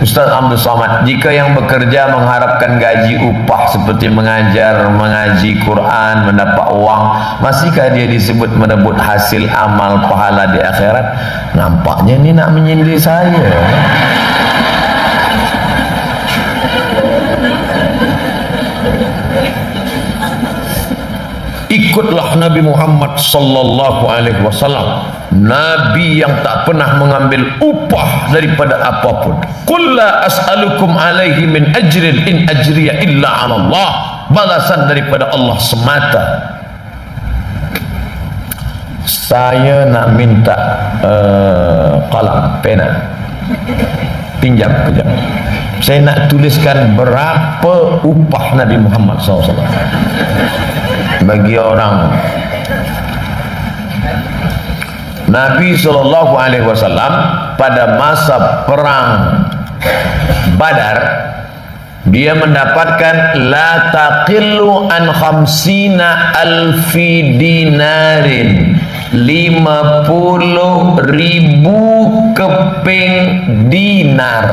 Ustaz Abdul Somad, jika yang bekerja mengharapkan gaji upah seperti mengajar, mengaji Quran, mendapat uang, masihkah dia disebut merebut hasil amal pahala di akhirat? Nampaknya ni nak menyindir saya. Ikutlah Nabi Muhammad sallallahu alaihi wasallam, Nabi yang tak pernah mengambil upah daripada apapun. Qul la as'alukum alaihi min ajrin in ajriya illa 'ala Allah. Balasan daripada Allah semata. Saya nak minta qalam, pena. Pinjam kejap. Saya nak tuliskan berapa upah Nabi Muhammad SAW bagi orang. Nabi SAW pada masa perang Badar, dia mendapatkan la taqillu an khamsina alfi dinarin, 50.000 keping dinar.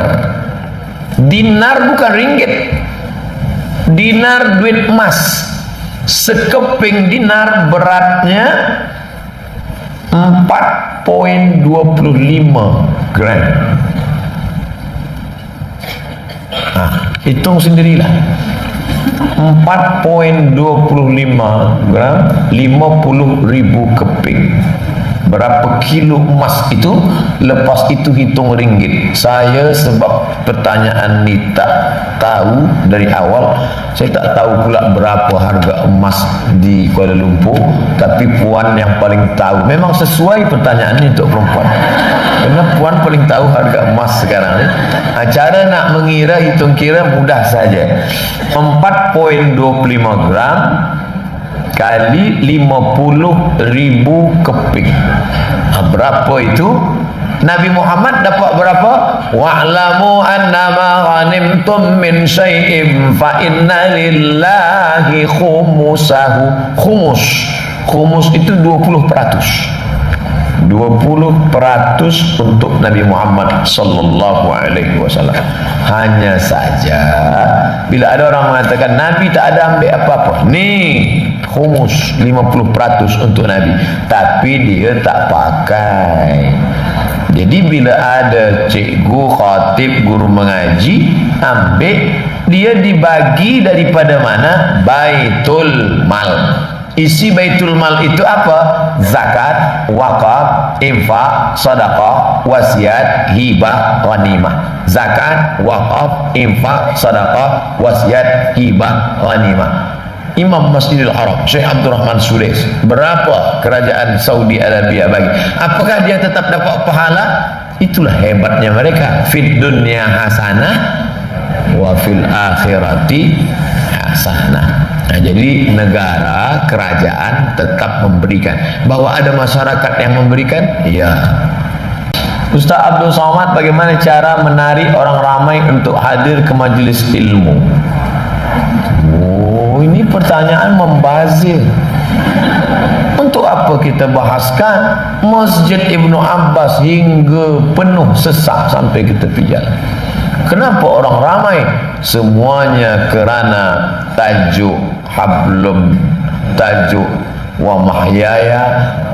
Dinar bukan ringgit, dinar duit emas. Sekeping dinar beratnya 4.25 gram. Hitung sendirilah. 4.25 gram, 50.000 keping. Berapa kilo emas itu? Lepas itu hitung ringgit. Saya sebab pertanyaan ni tak tahu dari awal, saya tak tahu pula berapa harga emas di Kuala Lumpur, tapi puan yang paling tahu. Memang sesuai pertanyaan ini untuk perempuan, karena puan paling tahu harga emas sekarang ni. Cara nak mengira, hitung kira mudah saja. 4.25 gram kali 50.000 keping. Berapa itu? Nabi Muhammad dapat berapa? Wa'lamu annama ghanimtum min syai'in fa inna lillahi khumusahu. Khumus itu 20%. 20% untuk Nabi Muhammad sallallahu alaihi wasallam. Hanya saja bila ada orang mengatakan Nabi tak ada ambil apa-apa, nih khumus 50% untuk Nabi, tapi dia tak pakai. Jadi bila ada cikgu, khatib, guru mengaji ambil, dia dibagi daripada mana? Baitul mal. Isi baitul mal itu apa? Zakat, wakaf, infak, sedekah, wasiat, hibah, ghanimah. Zakat, wakaf, infak, sedekah, wasiat, hibah, ghanimah. Imam Masjidil Haram Syekh Abdul Rahman Sudais, berapa kerajaan Saudi Arabia bagi? Apakah dia tetap dapat pahala? Itulah hebatnya mereka. Fid dunya hasanah wa fil akhirati hasanah. Nah, jadi negara, kerajaan tetap memberikan. Bahwa ada masyarakat yang memberikan, ya. Ustaz Abdul Somad, bagaimana cara menarik orang ramai untuk hadir ke majlis ilmu? Oh, ini pertanyaan membazir. Untuk apa kita bahaskan Masjid Ibnu Abbas hingga penuh, sesak sampai kita tepi jalan? Kenapa orang ramai? Semuanya kerana tajuk hablum, tajuk wa mahyaya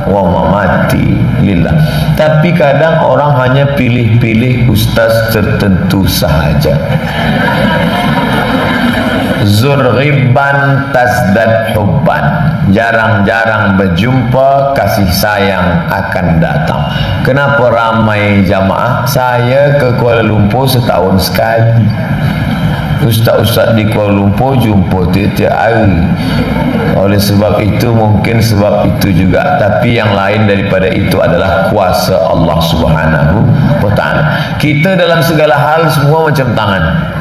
wa mamati lillah. Tapi kadang orang hanya pilih-pilih ustaz tertentu sahaja. Zurghiban tasdad hubban, jarang-jarang berjumpa, kasih sayang akan datang. Kenapa ramai jamaah? Saya ke Kuala Lumpur setahun sekali. Ustaz-ustaz di Kuala Lumpur jumpa tiap-tiap hari. Oleh sebab itu, mungkin sebab itu juga, tapi yang lain daripada itu adalah kuasa Allah Subhanahu wa ta'ala. Kita dalam segala hal semua macam tangan.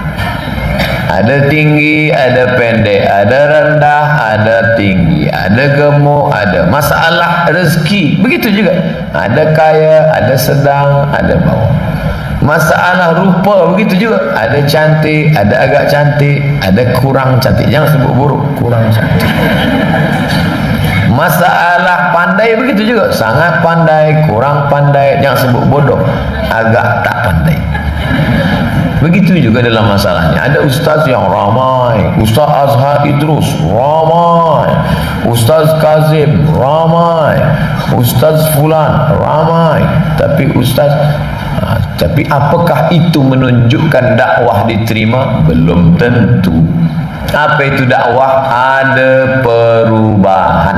Ada tinggi, ada pendek, ada rendah, ada tinggi, ada gemuk, ada masalah rezeki. Begitu juga. Ada kaya, ada sedang, ada bawah. Masalah rupa begitu juga. Ada cantik, ada agak cantik, ada kurang cantik. Jangan sebut buruk, kurang cantik. Masalah pandai begitu juga. Sangat pandai, kurang pandai. Jangan sebut bodoh, agak tak pandai. Begitu juga dalam masalahnya. Ada ustaz yang ramai, Ustaz Azhar Idrus ramai, Ustaz Kazim ramai, Ustaz Fulan ramai, tapi tapi apakah itu menunjukkan dakwah diterima? Belum tentu. Apa itu dakwah? Ada perubahan.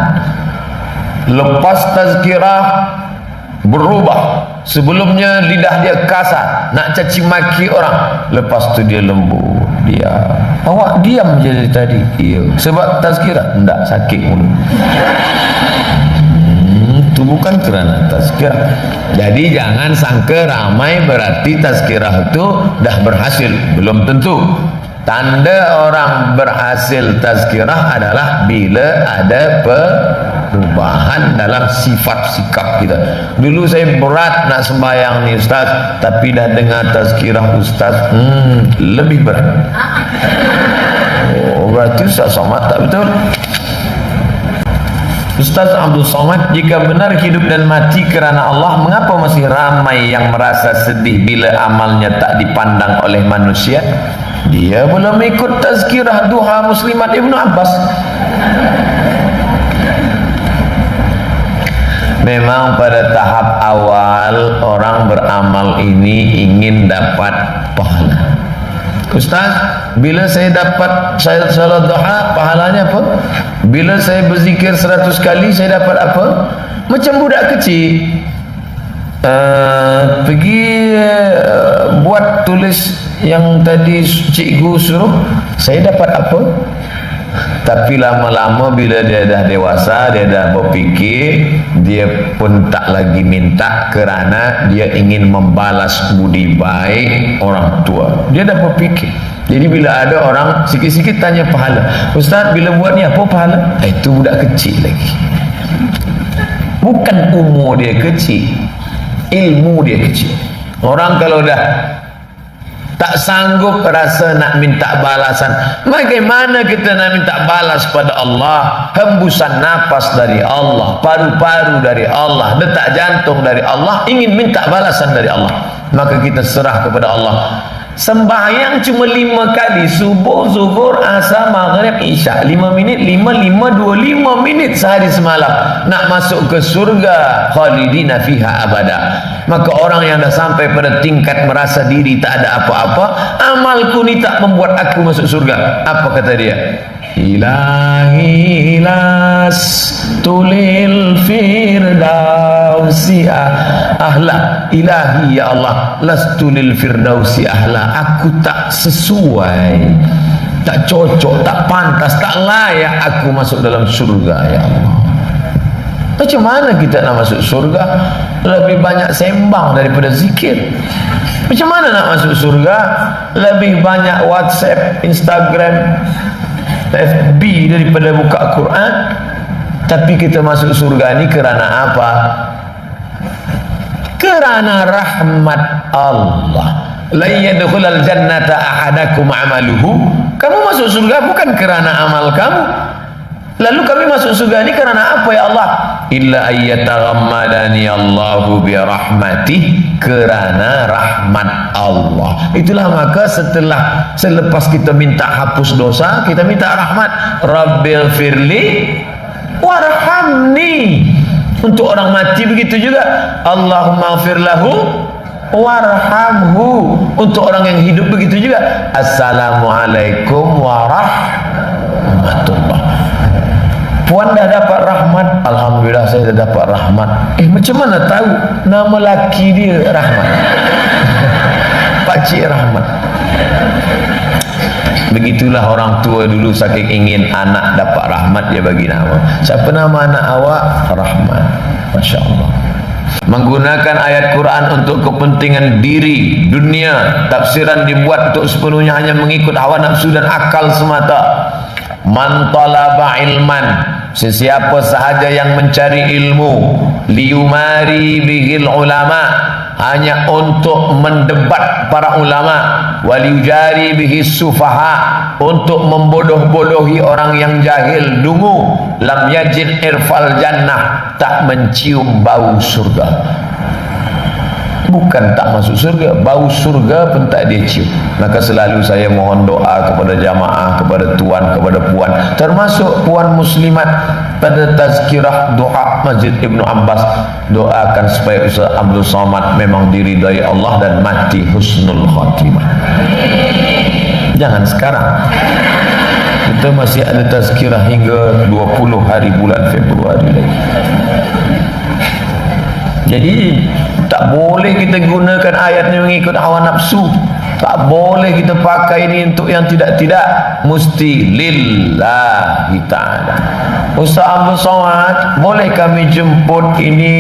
Lepas tazkirah berubah. Sebelumnya lidah dia kasar, nak caci maki orang, lepas tu dia lembut. Dia, awak diam je dari tadi. Iya, sebab tazkirah enggak, sakit mulut. Itu bukan kerana tazkirah. Jadi jangan sangka ramai berarti tazkirah itu dah berhasil. Belum tentu. Tanda orang berhasil tazkirah adalah bila ada perubahan dalam sifat sikap kita. Dulu saya berat nak sembahyang ni ustaz, tapi dah dengar tazkirah ustaz, lebih berat. Oh, berarti Ustaz Somad tak betul. Ustaz Abdul Somad, jika benar hidup dan mati kerana Allah, mengapa masih ramai yang merasa sedih bila amalnya tak dipandang oleh manusia? Dia belum ikut tazkirah duha Muslimat Ibnu Abbas. Memang pada tahap awal orang beramal ini ingin dapat pahala. Ustaz, bila saya dapat salat duha, pahalanya apa? Bila saya berzikir 100 kali, saya dapat apa? Macam budak kecil pergi buat tulis yang tadi cikgu suruh, saya dapat apa? Tapi lama-lama bila dia dah dewasa, dia dah berfikir, dia pun tak lagi minta kerana dia ingin membalas budi baik orang tua. Dia dah berfikir. Jadi bila ada orang sikit-sikit tanya pahala, Ustaz bila buat ni apa pahala? Itu budak kecil lagi. Bukan umur dia kecil, ilmu dia kecil. Orang kalau dah tak sanggup rasa nak minta balasan, bagaimana kita nak minta balas pada Allah? Hembusan nafas dari Allah, paru-paru dari Allah, detak jantung dari Allah, ingin minta balasan dari Allah. Maka kita serah kepada Allah. Sembahyang cuma 5 kali, subuh, zuhur, asar, maghrib, isya, 5 minit, 5 minit sehari semalam, nak masuk ke surga khalidina fiha abada. Maka orang yang dah sampai pada tingkat merasa diri tak ada apa-apa, amalku ni tak membuat aku masuk surga, apa kata dia? Ilahi las tulil firdausi ahla. Ilahi ya Allah, las tulil firdausi ahla. Aku tak sesuai, tak cocok, tak pantas, tak layak aku masuk dalam surga ya Allah. Macam mana kita nak masuk surga? Lebih banyak sembang daripada zikir. Macam mana nak masuk surga? Lebih banyak WhatsApp, Instagram, FB daripada buka Quran. Tapi kita masuk surga ni kerana apa? Kerana rahmat Allah. La yadkhulul jannata ahadakum amaluhu. Kamu masuk surga bukan kerana amal kamu. Lalu kami masuk surga ni kerana apa ya Allah? Illa ayyataghammadani Allahu bi rahmatih, kerana rahmat Allah. Itulah maka selepas kita minta hapus dosa, kita minta rahmat. Rabbighfirli warhamni. Untuk orang mati begitu juga. Allahumma ighfir lahu warhamhu. Untuk orang yang hidup begitu juga. Assalamualaikum warahmatullah. Puan dah dapat rahmat, alhamdulillah saya dah dapat rahmat. Macam mana tahu nama laki dia Rahmat? Pakcik Rahmat. Begitulah orang tua dulu, saking ingin anak dapat rahmat dia bagi nama. Siapa nama anak awak? Rahmat. Masya Allah. Menggunakan ayat Quran untuk kepentingan diri dunia, tafsiran dibuat untuk sepenuhnya hanya mengikut hawa nafsu dan akal semata. Man talaba ilman, sesiapa sahaja yang mencari ilmu, liyumari bihil ulama, hanya untuk mendebat para ulama, waliyujari bihis sufaha, untuk membodoh-bodohi orang yang jahil dungu, lam yajid irfal jannah, tak mencium bau surga. Bukan tak masuk surga, bau surga pun tak dia cium. Maka selalu saya mohon doa kepada jamaah, kepada tuan, kepada puan, termasuk puan muslimat pada tazkirah doa Masjid Ibnu Abbas, doakan supaya Ustaz Abdul Somad memang diridai Allah dan mati husnul khatimah. Jangan sekarang, kita masih ada tazkirah hingga 20 hari bulan Februari lagi. Jadi tak boleh kita gunakan ayat ini mengikut hawa nafsu. Tak boleh kita pakai ini untuk yang tidak-tidak. Mesti lillahi ta'ala. Ustaz Abdul Somad, boleh kami jemput ini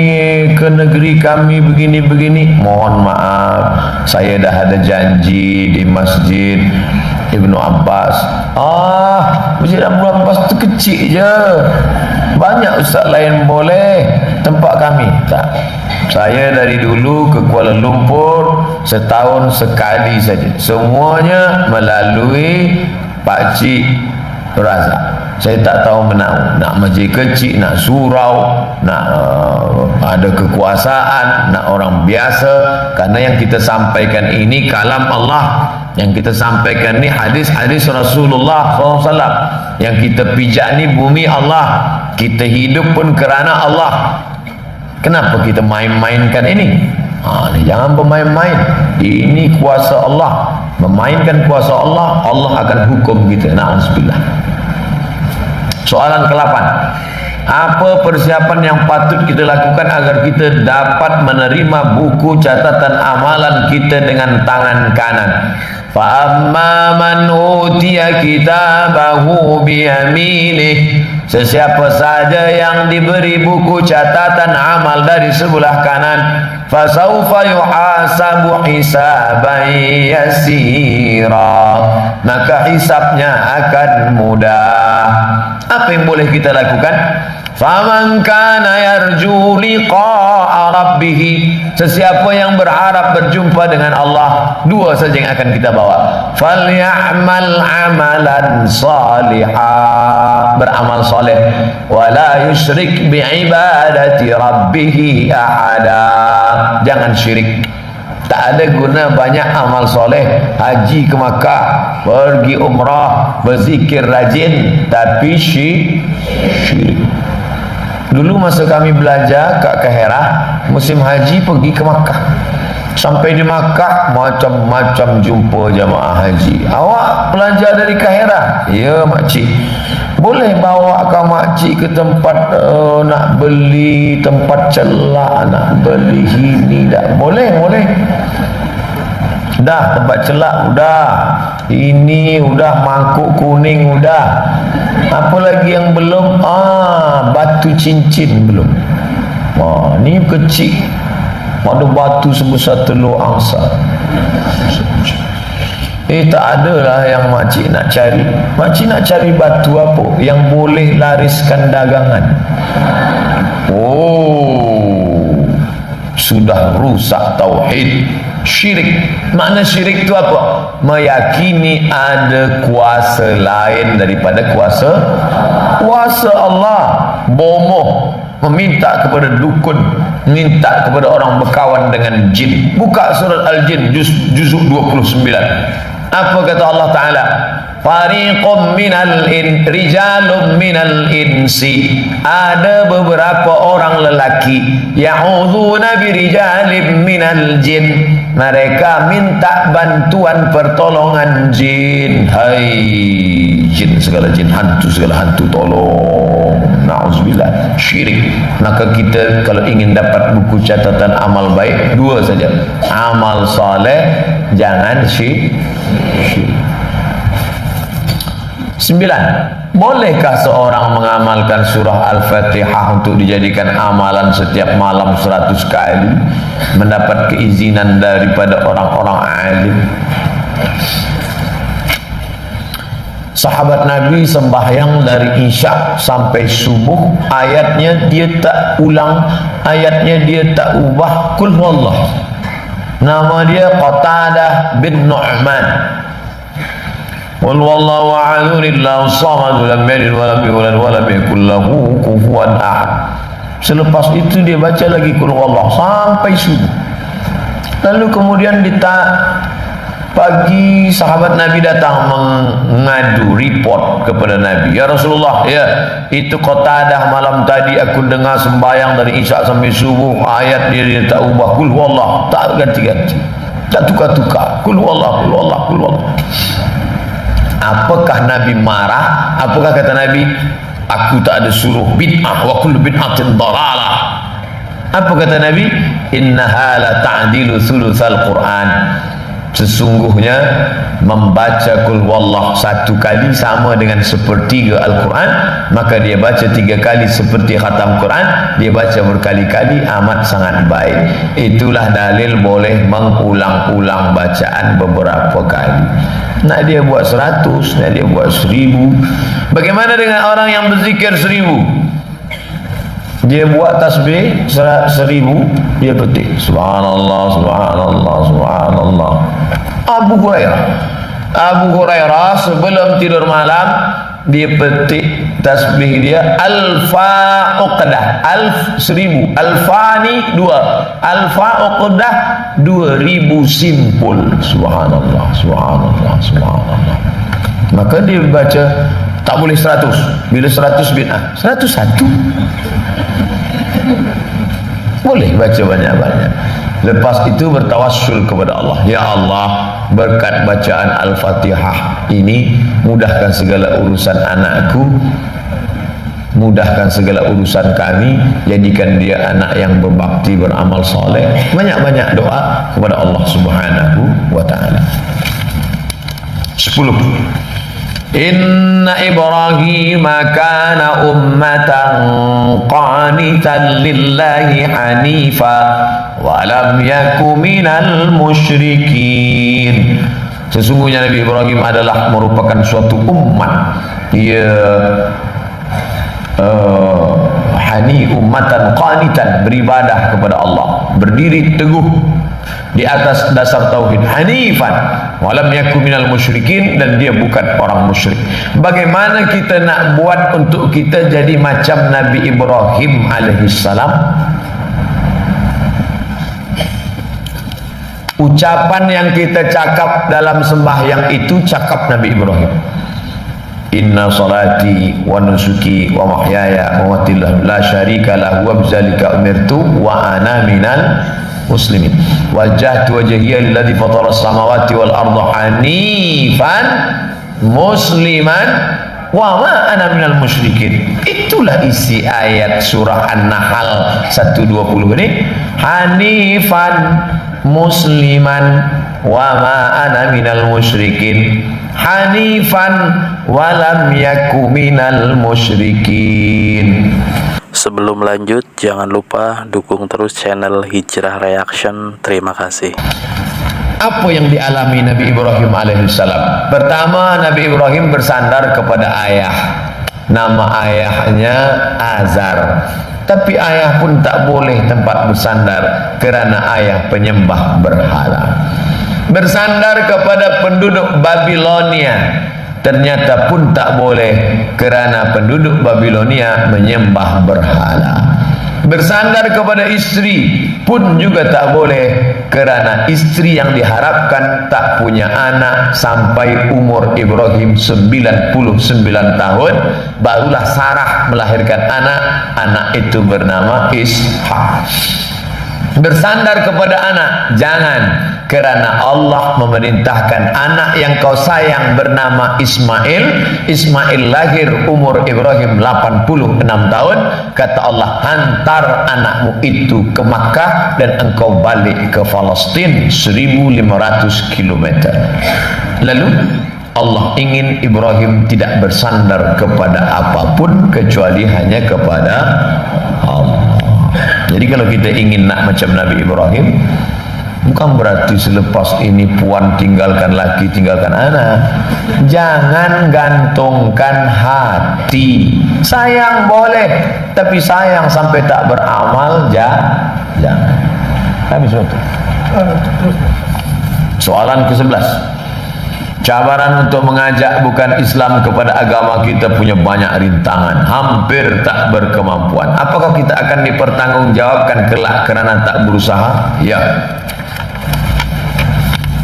ke negeri kami begini-begini? Mohon maaf, saya dah ada janji di Masjid Ibnu Abbas. Masjid Ibnu Abbas tu kecil je, banyak ustaz lain boleh, tempat kami tak. Saya dari dulu ke Kuala Lumpur setahun sekali saja, semuanya melalui Pak Cik Razak. Saya tak tahu nak masjid kecil, nak surau, nak ada kekuasaan, nak orang biasa. Karena yang kita sampaikan ini kalam Allah, yang kita sampaikan ni hadis-hadis Rasulullah SAW. Yang kita pijak ni bumi Allah, kita hidup pun kerana Allah. Kenapa kita main-mainkan ini? Jangan bermain-main. Ini kuasa Allah. Memainkan kuasa Allah, Allah akan hukum kita. Na'udzubillah. Soalan ke-8. Apa persiapan yang patut kita lakukan agar kita dapat menerima buku catatan amalan kita dengan tangan kanan? Fa'amma man utiya kitabahu biyaminih. Sesiapa saja yang diberi buku catatan amal dari sebelah kanan, fasawfa yuhasabu hisaban yasira, maka hisabnya akan mudah. Apa yang boleh kita lakukan? Faman kana yarju liqa'a rabbih, sesiapa yang berharap berjumpa dengan Allah, dua saja yang akan kita bawa. Falyamal amalan salihah, beramal soleh, wala yusyrik biibadati rabbih ahada, jangan syirik. Tak ada guna banyak amal soleh, haji ke Makkah, pergi umrah, berzikir rajin, tapi syirik. Dulu masa kami belajar kat Kahira, musim haji pergi ke Makkah. Sampai di Makkah, macam-macam jumpa jamaah haji. Awak belajar dari Kahira? Ya makcik. Boleh bawa ke makcik ke tempat nak beli tempat celak, nak beli ini tak? Boleh. Dah tempat celak udah, ini udah mangkuk kuning udah. Apa lagi yang belum? Batu cincin belum. Ni kecil. Ada batu sebesar telur angsa. Tak adalah yang makcik nak cari. Makcik nak cari batu apa? Yang boleh lariskan dagangan. Sudah rusak tauhid. Syirik. Makna syirik itu apa? Meyakini ada kuasa lain daripada kuasa Allah. Bomoh, meminta kepada dukun, minta kepada orang berkawan dengan jin. Buka surat Al-Jin juzuk 29. Apa kata Allah Ta'ala? Fariqum rijalum minal insi, ada beberapa orang lelaki, ya'udhuna birijalim minal jin, mereka minta bantuan pertolongan jin. Hai jin, segala jin hantu, segala hantu tolong. Na'udzubillah, syirik. Maka kita kalau ingin dapat buku catatan amal baik, dua saja: amal soleh, jangan syirik. 9. Bolehkah seorang mengamalkan surah Al-Fatihah untuk dijadikan amalan setiap malam 100 kali, mendapat keizinan daripada orang-orang alim? Sahabat Nabi sembahyang dari Isya sampai subuh, ayatnya dia tak ulang, ayatnya dia tak ubah. Qul huwallah. Nama dia Qatadah bin Nu'man. Qul huwallahu ahad, Allahu samad, lam yalid wa lam yulad wa lam yakul lahu kufuwan ahad. Selepas itu dia baca lagi Qul huwallah sampai subuh. Lalu kemudian pagi sahabat Nabi datang mengadu report kepada Nabi. Ya Rasulullah, ya itu Qatadah malam tadi aku dengar sembahyang dari isya sampai subuh, ayat dia tak ubah, kul huwallah, tak ganti-ganti, tak tukar-tukar, kul huwallah, kul huwallah, kul huwallah. Apakah Nabi marah? Apakah kata Nabi, aku tak ada suruh bid'ah, wa kullu bid'atin dalalah? Apa kata Nabi? Innaha la ta'dilu thulutsal Qur'an. Sesungguhnya membaca kul wallah satu kali sama dengan sepertiga Al-Quran, maka dia baca 3 kali seperti khatam Quran, dia baca berkali-kali amat sangat baik. Itulah dalil boleh mengulang-ulang bacaan beberapa kali. Nak dia buat 100, nak dia buat 1000. Bagaimana dengan orang yang berzikir 1000? Dia buat tasbih 1000, dia petik subhanallah, subhanallah, subhanallah. Abu Hurairah sebelum tidur malam dia petik tasbih dia alfa uqdah, 1000, alfani 2, alfa uqdah 2000 simpul. Subhanallah, subhanallah, subhanallah. Maka dia baca tak boleh 100. Bila 100 bid'ah, 101 boleh baca banyak-banyak. Lepas itu bertawassul kepada Allah. Ya Allah, berkat bacaan Al-Fatihah ini mudahkan segala urusan anakku, mudahkan segala urusan kami, jadikan dia anak yang berbakti, beramal soleh. Banyak-banyak doa kepada Allah Subhanahu wa ta'ala. 10. Inna Ibrahim kana ummatan qanitan lillahi hanifa wa lam yaku minal musyrikin. Sesungguhnya Nabi Ibrahim adalah merupakan suatu umat, ia ummatan qanitan, beribadah kepada Allah, berdiri teguh di atas dasar tauhid, hanifan walam yaku minal musyrikin, dan dia bukan orang musyrik. Bagaimana kita nak buat untuk kita jadi macam Nabi Ibrahim alaihissalam? Ucapan yang kita cakap dalam sembahyang itu cakap Nabi Ibrahim. Inna salati wa nusuki wa mahyaya wa mamati la syarika lahu wa bidzalika umirtu wa ana minal muslimin. Wajjahtu wajhiya lilladzi fatara as-samawati wal arda hanifan musliman wa ma ana minal musyrikin. Itulah isi ayat surah An-Nahl 120 ini. Hanifan musliman wa ma ana minal musyrikin. Hanifan wa lam yaku minal musyrikin. Sebelum lanjut, jangan lupa dukung terus channel Hijrah Reaction. Terima kasih. Apa yang dialami Nabi Ibrahim alaihissalam? Pertama, Nabi Ibrahim bersandar kepada ayah. Nama ayahnya Azar. Tapi ayah pun tak boleh tempat bersandar kerana ayah penyembah berhala. Bersandar kepada penduduk Babilonia ternyata pun tak boleh kerana penduduk Babilonia menyembah berhala. Bersandar kepada istri pun juga tak boleh kerana istri yang diharapkan tak punya anak sampai umur Ibrahim 99 tahun, barulah Sarah melahirkan anak. Anak itu bernama Ishak. Bersandar kepada anak, jangan, kerana Allah memerintahkan anak yang kau sayang bernama Ismail. Ismail lahir umur Ibrahim 86 tahun. Kata Allah, hantar anakmu itu ke Makkah dan engkau balik ke Palestin 1500 km. Lalu Allah ingin Ibrahim tidak bersandar kepada apapun kecuali hanya kepada Allah. Jadi kalau kita ingin nak macam Nabi Ibrahim, bukan berarti selepas ini puan tinggalkan laki, tinggalkan anak. Jangan gantungkan hati. Sayang boleh, tapi sayang sampai tak beramal, jangan. Habis waktu. Soalan ke-11. Cabaran untuk mengajak bukan Islam kepada agama kita punya banyak rintangan, hampir tak berkemampuan. Apakah kita akan dipertanggungjawabkan kelak kerana tak berusaha? Ya.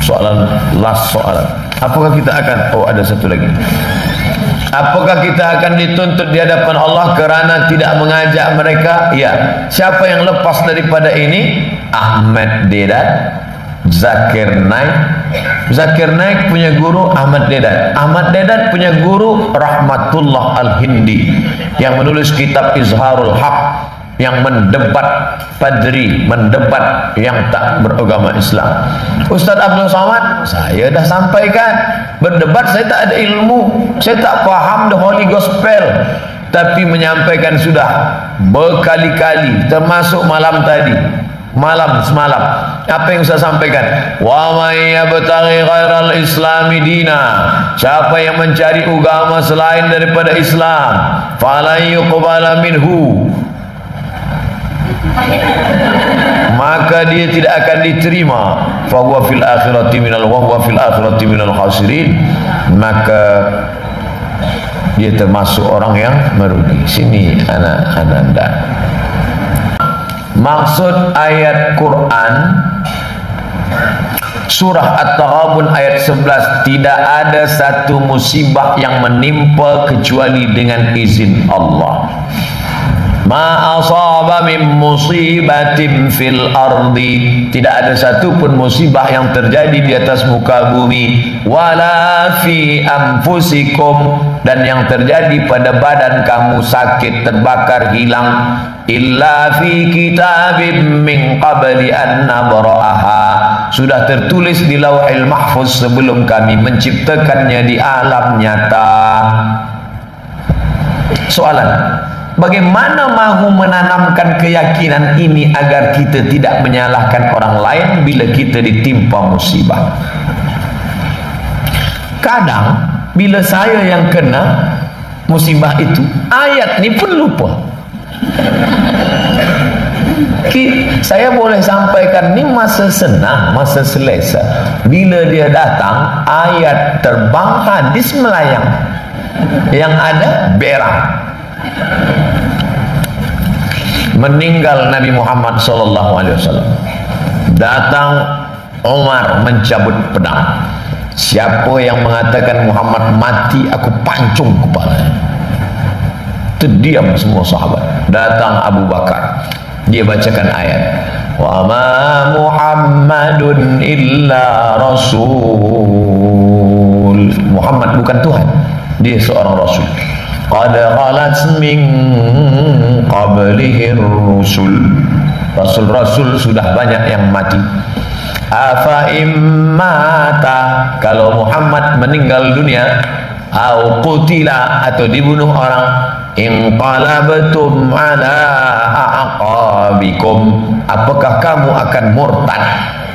Soalan last soalan. Apakah kita akan ada satu lagi. Apakah kita akan dituntut di hadapan Allah kerana tidak mengajak mereka? Ya. Siapa yang lepas daripada ini? Ahmad Dedat, Zakir Naik. Zakir Naik punya guru Ahmad Dedat. Ahmad Dedat punya guru Rahmatullah Al-Hindi yang menulis kitab Izharul Haq, yang mendebat padri, mendebat yang tak beragama Islam. Ustaz Abdul Somad, saya dah sampaikan, berdebat saya tak ada ilmu, saya tak faham the Holy Gospel, tapi menyampaikan sudah berkali-kali, termasuk malam tadi, malam semalam. Apa yang saya sampaikan? Wa may yabtaghi ghairal islami dina, siapa yang mencari agama selain daripada Islam, fala yuqbala minhu, maka dia tidak akan diterima. Fa huwa fil akhirati minal khasirin, maka dia termasuk orang yang merugi. Sini anak Ananda. Maksud ayat Quran surah At-Taghabun ayat 11, tidak ada satu musibah yang menimpa kecuali dengan izin Allah. Ma asaba min musibatin fil ardi, tidak ada satu pun musibah yang terjadi di atas muka bumi, wala fi anfusikum, dan yang terjadi pada badan kamu sakit, terbakar, hilang, illa fi kitabim min qabli an nabra'aha, sudah tertulis di Lauhil Mahfuz sebelum kami menciptakannya di alam nyata. Soalan, bagaimana mahu menanamkan keyakinan ini agar kita tidak menyalahkan orang lain bila kita ditimpa musibah? Kadang bila saya yang kena musibah itu, ayat ni pun lupa. Saya boleh sampaikan ni masa senang, masa selesa. Bila dia datang, ayat terbang, hadis melayang, yang ada berang. Meninggal Nabi Muhammad SAW, datang Umar mencabut pedang. Siapa yang mengatakan Muhammad mati, aku pancung kepalanya. Terdiam semua sahabat. Datang Abu Bakar, dia bacakan ayat, wa ma Muhammadun illa rasul. Muhammad bukan Tuhan, dia seorang rasul. Qad khalat min qablihi rusul, rasul-rasul sudah banyak yang mati. Afa immata, kalau Muhammad meninggal dunia, au qutila, atau dibunuh orang, inqalabtum ala aqabikum, apakah kamu akan murtad?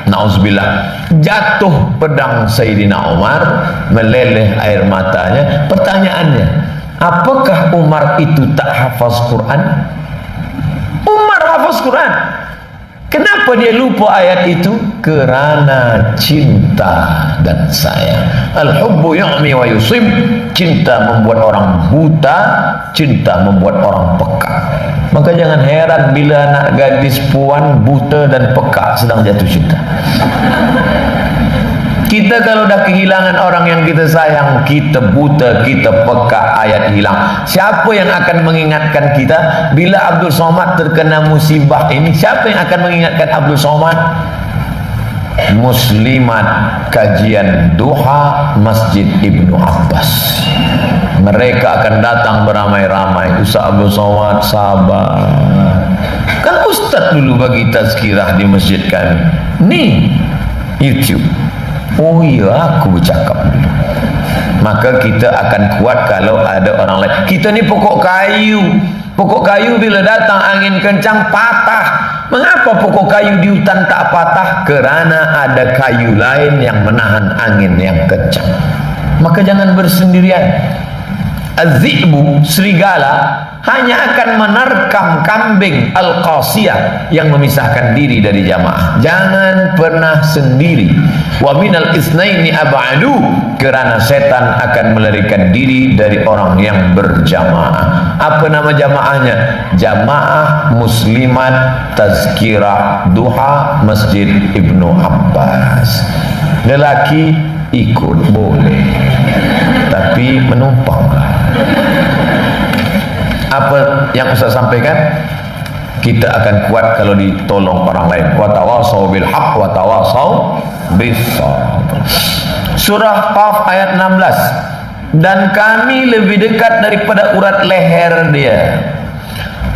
Nauzubillah. Jatuh pedang Sayyidina Umar, meleleh air matanya. Pertanyaannya, apakah Umar itu tak hafaz Quran? Umar hafaz Quran. Kenapa dia lupa ayat itu? Kerana cinta dan sayang. Al-hubbu yu'mi wa yusib. Cinta membuat orang buta, cinta membuat orang peka. Maka jangan heran bila anak gadis puan buta dan peka sedang jatuh cinta. Kita kalau dah kehilangan orang yang kita sayang, kita buta, kita peka, ayat hilang. Siapa yang akan mengingatkan kita bila Abdul Somad terkena musibah ini? Siapa yang akan mengingatkan Abdul Somad? Muslimat kajian duha Masjid Ibnu Abbas. Mereka akan datang beramai-ramai. Ustaz Abdul Somad sabar. Kan Ustaz dulu bagi tazkirah di masjid kami. Ni YouTube. Oh iya, aku bercakap dulu. Maka kita akan kuat kalau ada orang lain. Kita ni pokok kayu. Pokok kayu bila datang angin kencang patah. Mengapa pokok kayu di hutan tak patah? Kerana ada kayu lain yang menahan angin yang kencang. Maka jangan bersendirian. Az-zi'bu, serigala, hanya akan menerkam kambing al-qasiyah yang memisahkan diri dari jamaah. Jangan pernah sendiri. Wa minal isnaini ab'adu, kerana setan akan melarikan diri dari orang yang berjamaah. Apa nama jamaahnya? Jamaah Muslimat Tazkirah Duha Masjid Ibnu Abbas. Lelaki ikut boleh, tapi menumpanglah. Apa yang Ustaz sampaikan, kita akan kuat kalau ditolong orang lain. Wa tawasau bil haqq wa tawasau bis sabr. Surah Qaf ayat 16. Dan kami lebih dekat daripada urat leher dia.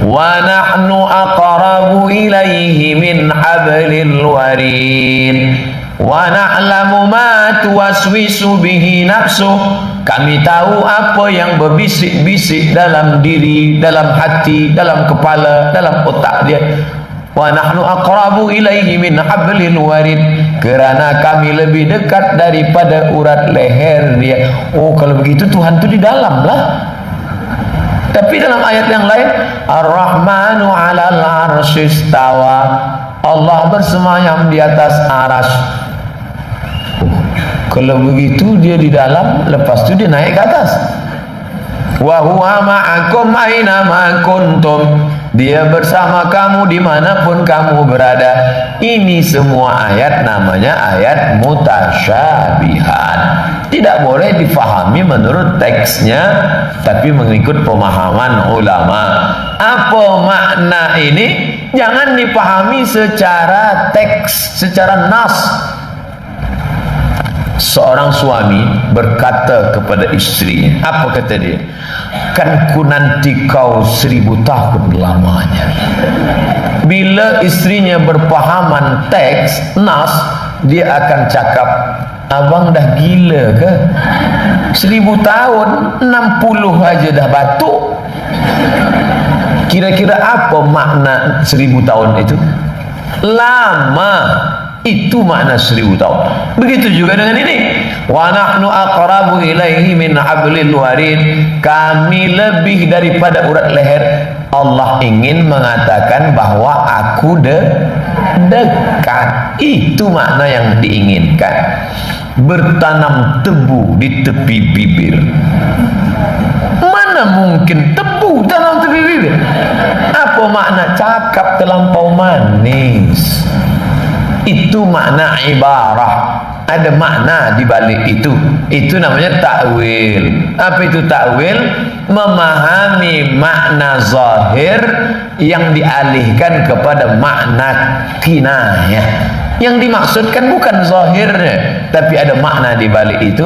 Wa nahnu aqrabu ilaihi min hablil warid. Wa na'lamu ma tuwaswisu bihi nafsuh. Kami tahu apa yang berbisik-bisik dalam diri, dalam hati, dalam kepala, dalam otak dia. Wa nahnu aqrabu ilaihi min hablil warid, kerana kami lebih dekat daripada urat leher dia. Oh, kalau begitu Tuhan itu di dalam lah. Tapi dalam ayat yang lain, Ar-Rahmanu 'alal 'arsy istawa, Allah bersemayam di atas aras. Kalau begitu dia di dalam, lepas itu dia naik ke atas. Wa huwa ma'akum aina ma kuntum, dia bersama kamu dimanapun kamu berada. Ini semua ayat namanya ayat mutasyabihat. Tidak boleh difahami menurut teksnya, tapi mengikut pemahaman ulama. Apa makna ini? Jangan dipahami secara teks, secara nas. Seorang suami berkata kepada istrinya, apa kata dia? Kan ku nanti kau 1000 tahun lamanya. Bila istrinya berpahaman teks, nas, dia akan cakap, abang dah gila ke? 1000 tahun, 60 aja dah batuk. Kira-kira apa makna 1000 tahun itu? Lama. Itu makna 1000 tahun. Begitu juga dengan ini. Wa nahnu aqrabu ilaihi min hablil warid, kami lebih daripada urat leher. Allah ingin mengatakan bahwa aku dekat. Itu makna yang diinginkan. Bertanam tebu di tepi bibir. Mana mungkin tebu tanam tepi bibir? Apa makna? Cakap terlampau manis. Itu makna ibarah. Ada makna di balik itu. Itu namanya takwil. Apa itu takwil? Memahami makna zahir yang dialihkan kepada makna kinayah. Yang dimaksudkan bukan zahirnya, tapi ada makna di balik itu.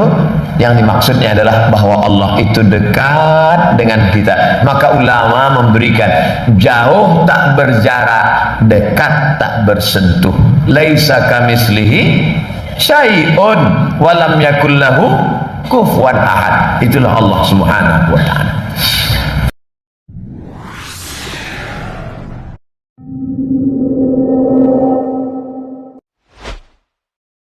Yang dimaksudnya adalah bahwa Allah itu dekat dengan kita. Maka ulama memberikan jauh tak berjarak, dekat tak bersentuh. Laisa kamislihi syai'un wa lam yakul lahu kufuwan ahad. Itulah Allah Subhanahu wa ta'ala.